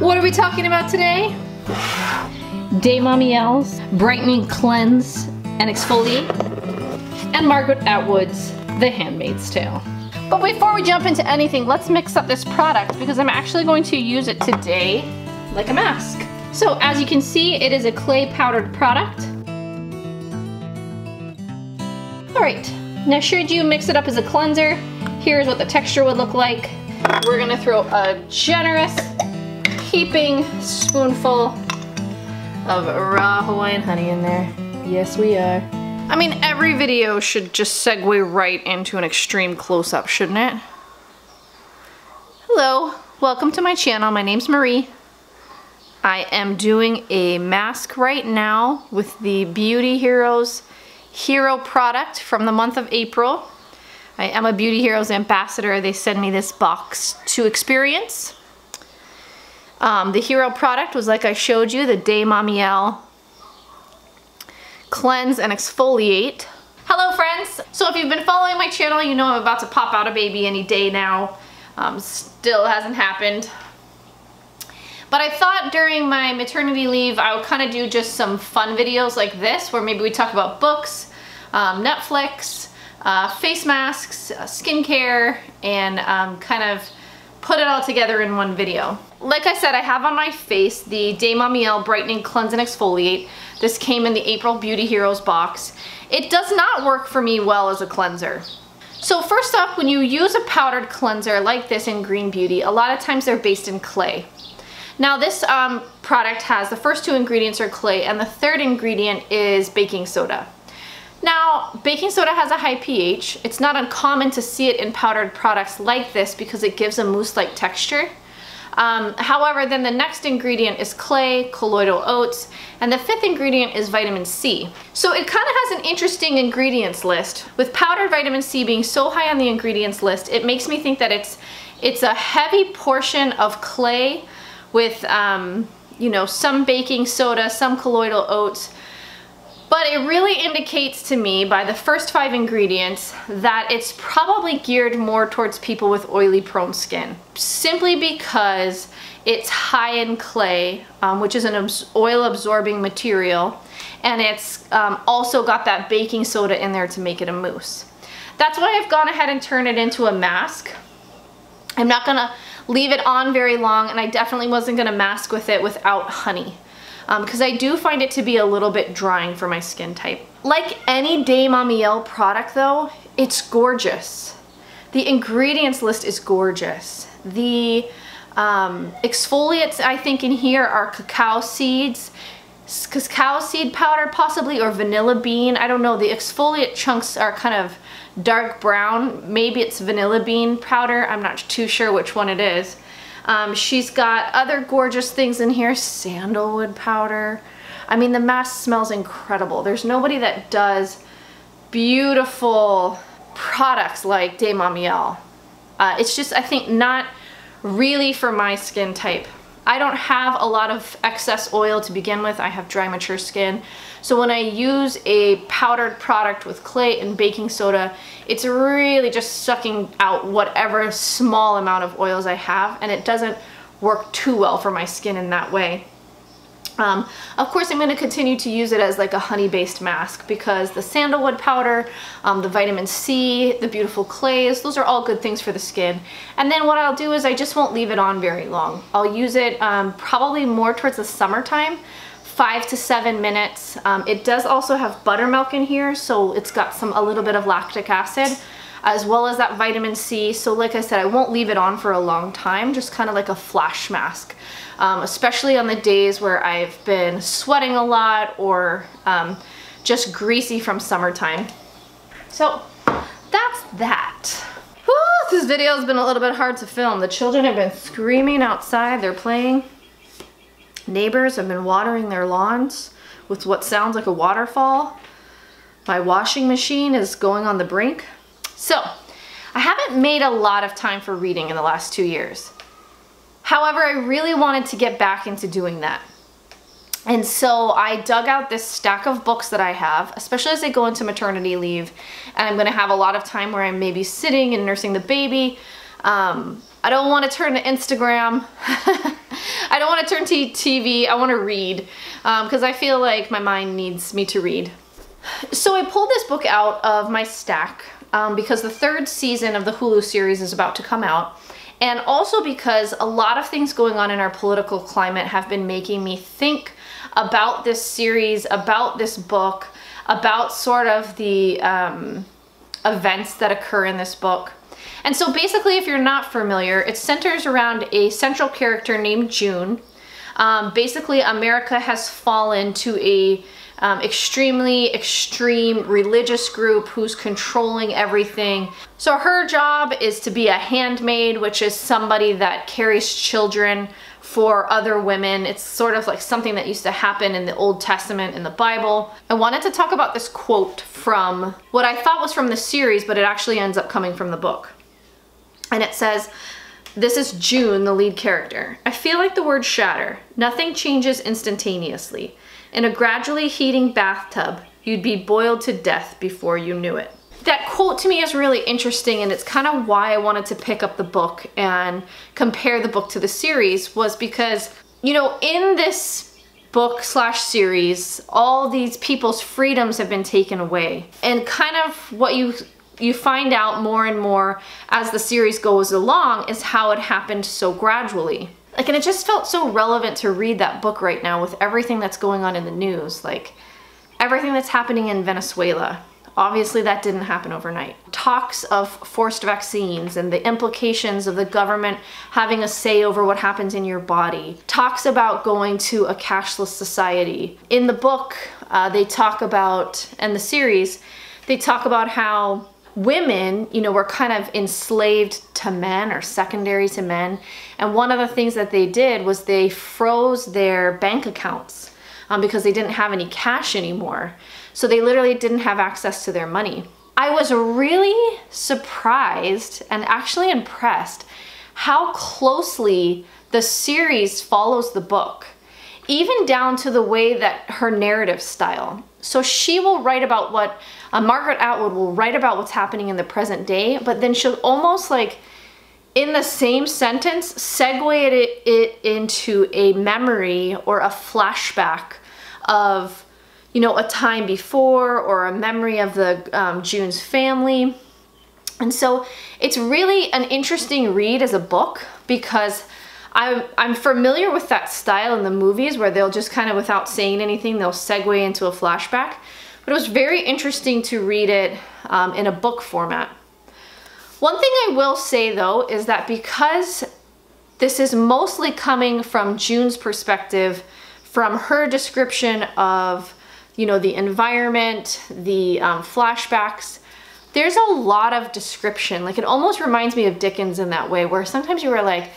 What are we talking about today? Mamiel's Brightening Cleanse and Exfoliate, and Margart Atwood's The Handmaid's Tale. But before we jump into anything, let's mix up this product because I'm actually going to use it today like a mask. So as you can see, it is a clay powdered product. All right, now should you mix it up as a cleanser, here's what the texture would look like. We're gonna throw a generous heaping spoonful of raw Hawaiian honey in there. Yes, we are. I mean, every video should just segue right into an extreme close-up, shouldn't it? Hello, welcome to my channel. My name's Marie. I am doing a mask right now with the Beauty Heroes Hero product from the month of April. I am a Beauty Heroes ambassador. They send me this box to experience. The Hero product was, like I showed you, the Mamiel Cleanse and Exfoliate. Hello friends! So if you've been following my channel, you know I'm about to pop out a baby any day now. Still hasn't happened. But I thought during my maternity leave I would kind of do just some fun videos like this, where maybe we talk about books, Netflix, face masks, skincare, and kind of put it all together in one video. Like I said, I have on my face the Mamiel Brightening Cleanse and Exfoliate. This came in the April Beauty Heroes box. It does not work for me well as a cleanser. So first up, when you use a powdered cleanser like this in Green Beauty, a lot of times they're based in clay. Now this product has the first two ingredients are clay, and the third ingredient is baking soda. Now, baking soda has a high pH. It's not uncommon to see it in powdered products like this because it gives a mousse-like texture. However, then the next ingredient is clay, colloidal oats, and the fifth ingredient is vitamin C. So it kind of has an interesting ingredients list. With powdered vitamin C being so high on the ingredients list, it makes me think that it's a heavy portion of clay with you know, some baking soda, some colloidal oats. But it really indicates to me by the first 5 ingredients that it's probably geared more towards people with oily prone skin. Simply because it's high in clay, which is an oil absorbing material, and it's also got that baking soda in there to make it a mousse. That's why I've gone ahead and turned it into a mask. I'm not gonna leave it on very long, and I definitely wasn't gonna mask with it without honey. Because I do find it to be a little bit drying for my skin type. Like any Mamiel product though, it's gorgeous. The ingredients list is gorgeous. The exfoliates I think in here are cacao seeds, cacao seed powder possibly, or vanilla bean. I don't know. The exfoliate chunks are kind of dark brown. Maybe it's vanilla bean powder. I'm not too sure which one it is. She's got other gorgeous things in here, sandalwood powder. I mean, the mask smells incredible. There's nobody that does beautiful products like Mamiel. It's just, I think, not really for my skin type. I don't have a lot of excess oil to begin with. I have dry, mature skin. So when I use a powdered product with clay and baking soda, it's really just sucking out whatever small amount of oils I have, and it doesn't work too well for my skin in that way. Of course, I'm going to continue to use it as like a honey-based mask because the sandalwood powder, the vitamin C, the beautiful clays, those are all good things for the skin. And then what I'll do is I just won't leave it on very long. I'll use it probably more towards the summertime, 5 to 7 minutes. It does also have buttermilk in here, so it's got a little bit of lactic acid, as well as that vitamin C. So like I said, I won't leave it on for a long time, just kind of like a flash mask. Especially on the days where I've been sweating a lot or just greasy from summertime. So that's that. Whew, this video has been a little bit hard to film. The children have been screaming outside, they're playing. Neighbors have been watering their lawns with what sounds like a waterfall. My washing machine is going on the brink. So I haven't made a lot of time for reading in the last 2 years. However, I really wanted to get back into doing that. And so I dug out this stack of books that I have, especially as I go into maternity leave, and I'm gonna have a lot of time where I'm maybe sitting and nursing the baby. I don't want to turn to Instagram. I don't want to turn to TV. I want to read because I feel like my mind needs me to read. So I pulled this book out of my stack because the 3rd season of the Hulu series is about to come out. And also because a lot of things going on in our political climate have been making me think about this series, about this book, about sort of the events that occur in this book. And so basically, if you're not familiar, it centers around a central character named June. Basically, America has fallen to a extremely extreme religious group who's controlling everything. So her job is to be a handmaid, which is somebody that carries children for other women. It's sort of like something that used to happen in the Old Testament in the Bible. I wanted to talk about this quote from what I thought was from the series, but it actually ends up coming from the book. And it says, this is June, the lead character. I feel like the word shatter. Nothing changes instantaneously. In a gradually heating bathtub, you'd be boiled to death before you knew it. That quote to me is really interesting, and it's kind of why I wanted to pick up the book and compare the book to the series, was because, you know, in this book slash series, all these people's freedoms have been taken away. And kind of what you find out more and more as the series goes along is how it happened so gradually. Like, and it just felt so relevant to read that book right now with everything that's going on in the news, like everything that's happening in Venezuela. Obviously that didn't happen overnight. Talks of forced vaccines and the implications of the government having a say over what happens in your body. Talks about going to a cashless society. In the book, they talk about, and the series, they talk about how women, you know, were kind of enslaved to men or secondary to men. And one of the things that they did was they froze their bank accounts because they didn't have any cash anymore. So they literally didn't have access to their money. I was really surprised and actually impressed how closely the series follows the book, even down to the way that her narrative style. So she will write about what, Margart Atwood will write about what's happening in the present day, but then she'll almost like, in the same sentence, segue it into a memory or a flashback of, you know, a time before, or a memory of the June's family. And so it's really an interesting read as a book, because I'm familiar with that style in the movies where they'll just kind of, without saying anything, they'll segue into a flashback. But it was very interesting to read it in a book format. One thing I will say though is that because this is mostly coming from June's perspective, from her description of, you know, the environment, the flashbacks, there's a lot of description. Like, it almost reminds me of Dickens in that way, where sometimes you were like,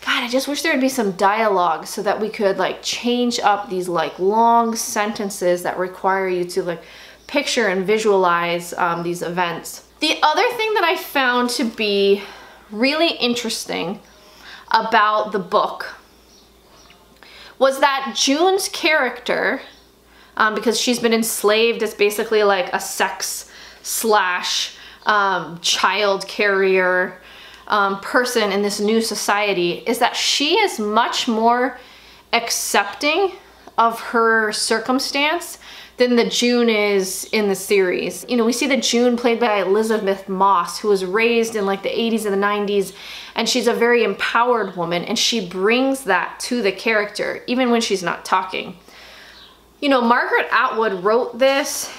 God, I just wish there would be some dialogue so that we could like change up these like long sentences that require you to like picture and visualize these events. The other thing that I found to be really interesting about the book was that June's character, because she's been enslaved as basically like a sex slash child carrier person in this new society, is that she is much more accepting of her circumstance than the June is in the series. You know, we see the June played by Elizabeth Moss, who was raised in like the 80s and the 90s, and she's a very empowered woman, and she brings that to the character, even when she's not talking. You know, Margart Atwood wrote this.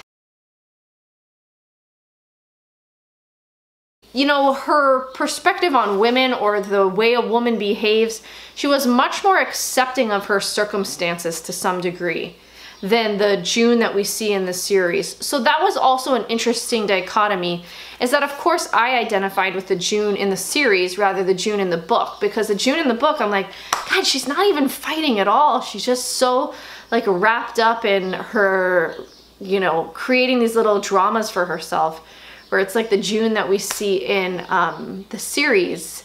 You know, her perspective on women, or the way a woman behaves, she was much more accepting of her circumstances to some degree than the June that we see in the series. So that was also an interesting dichotomy, is that of course I identified with the June in the series rather than the June in the book, because the June in the book, I'm like, God, she's not even fighting at all. She's just so like wrapped up in her, you know, creating these little dramas for herself, where it's like the June that we see in the series.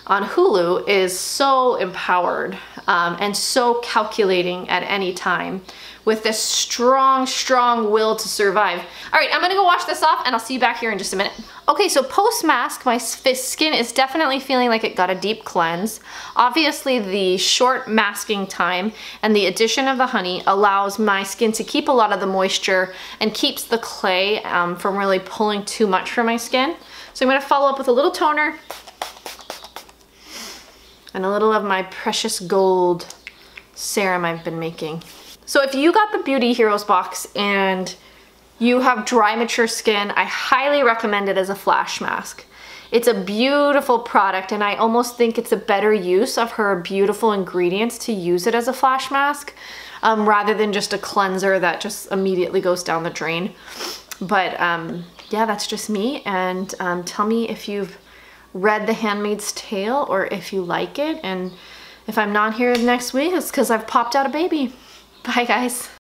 on Hulu is so empowered and so calculating at any time with this strong, strong will to survive. All right, I'm gonna go wash this off and I'll see you back here in just a minute. Okay, so post-mask, my skin is definitely feeling like it got a deep cleanse. Obviously, the short masking time and the addition of the honey allows my skin to keep a lot of the moisture and keeps the clay from really pulling too much from my skin. So I'm gonna follow up with a little toner and a little of my precious gold serum I've been making. So if you got the Beauty Heroes box and you have dry, mature skin, I highly recommend it as a flash mask. It's a beautiful product and I almost think it's a better use of her beautiful ingredients to use it as a flash mask rather than just a cleanser that just immediately goes down the drain. But yeah, that's just me, and tell me if you've read The Handmaid's Tale or if you like it, and if I'm not here next week, it's because I've popped out a baby. Bye guys.